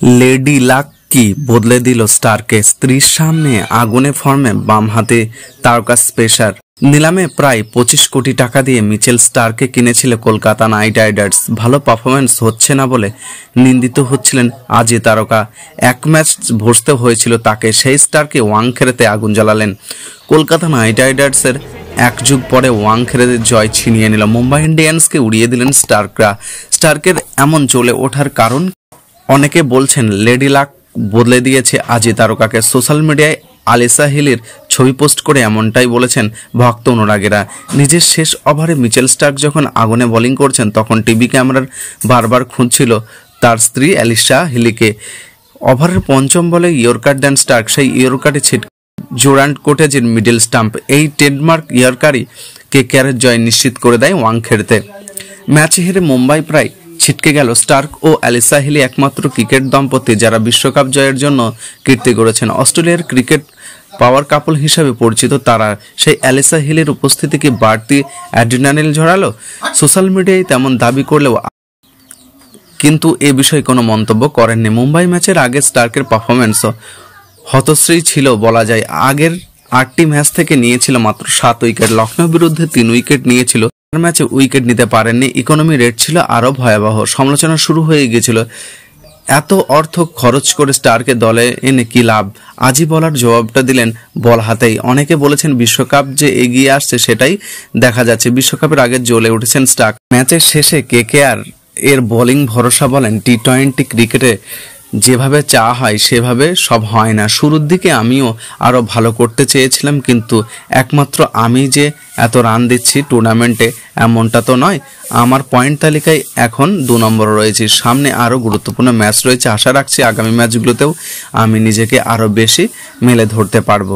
Lady lakh কি বদলে দিল স্টারকে? স্ত্রীর সামনে আগুনে ফর্মে বাম হাতে তারকা স্পেশার। নিলামে প্রায় 25 কোটি টাকা দিয়ে মিচেল স্টারকে কিনেছিল কলকাতা নাইট রাইডার্স। ভালো পারফরমেন্স হচ্ছে না বলে নিন্দিত হচ্ছিলেন আজি তারকা। এক ম্যাচ ভরতে হয়েছিল তাকে, সেই স্টারকে ওয়াংখেড়েতে আগুন জ্বালালেন। কলকাতা নাইট রাইডার্সের এক যুগ পরে ওয়াংখেড়েদের জয় ছিনিয়ে নিল। মুম্বাই ইন্ডিয়ান্সকে উড়িয়ে দিলেন স্টারকরা। স্টার্কের এমন চলে ওঠার কারণ? অনেকে বলছেন লেডি লাক বদলে দিয়েছে আজি তারকাকে। সোশ্যাল মিডিয়ায় আলিসা হিলির ছবি পোস্ট করে এমনটাই বলেছেন ভক্ত অনুরাগীরা। নিজের শেষ ওভারে মিচেল স্টার্ক যখন আগুনে বোলিং করছেন তখন টিভি ক্যামেরার বারবার খুঁজছিল তার স্ত্রী অ্যালিসা হিলিকে। ওভারের পঞ্চম বলে ইয়র্কার দেন স্টার্ক, সেই ইয়র্কারে জোরান্ট কোটেজের মিডল স্টাম্প। এই ট্রেডমার্ক ইয়র্কারই কেকেআরের জয় নিশ্চিত করে দেয় ওয়াংখেড়েতে। ম্যাচে হেরে মুম্বাই প্রায় ছিটকে গেল। স্টার্ক ও অ্যালিসা হিলি একমাত্র ক্রিকেট দম্পতি যারা বিশ্বকাপ জয়ের জন্য কীর্তি গড়েছেন। অস্ট্রেলিয়ার ক্রিকেট পাওয়ার কাপল হিসাবে পরিচিত তারা। সেই অ্যালিসা হিলের উপস্থিতি কি বাড়তি অ্যাড্রিনালিন ঝরালো? সোশ্যাল মিডিয়ায় তেমন দাবি করলেও কিন্তু এ বিষয়ে কোনো মন্তব্য করেননি। মুম্বাই ম্যাচের আগে স্টার্কের পারফরমেন্সও হতশ্রী ছিল বলা যায়। আগের 8টি ম্যাচ থেকে নিয়েছিল মাত্র 7 উইকেট। লখনৌ বিরুদ্ধে 3 উইকেট নিয়েছিল। ম্যাচে উইকেট নিতে পারেননি। ইকোনমি রেট ছিল আরো ভয়াবহ। সমালোচনা শুরু হয়ে গিয়েছিল, এত অর্থ খরচ করে স্টারকে দলে এনে কি লাভ? আজই বলার জবাবটা দিলেন বল হাতেই। অনেকে বলেছেন বিশ্বকাপ যে এগিয়ে আসছে সেটাই দেখা যাচ্ছে। বিশ্বকাপের আগে জ্বলে উঠেছেন স্টার্ক। ম্যাচের শেষে কেকেআর এর বোলিং ভরসা বলেন, টি20 ক্রিকেটে যেভাবে চাওয়া হয় সেভাবে সব হয় না। শুরুর দিকে আমিও আরো ভালো করতে চেয়েছিলাম, কিন্তু একমাত্র আমি যে এত রান দিচ্ছি টুর্নামেন্টে এমনটা তো নয়। আমার পয়েন্ট তালিকায় এখন 2 নম্বরে রয়েছে। সামনে আরো গুরুত্বপূর্ণ ম্যাচ রয়েছে। আশা রাখছি আগামী ম্যাচগুলোতেও আমি নিজেকে আরো বেশি মেলে ধরতে পারবো।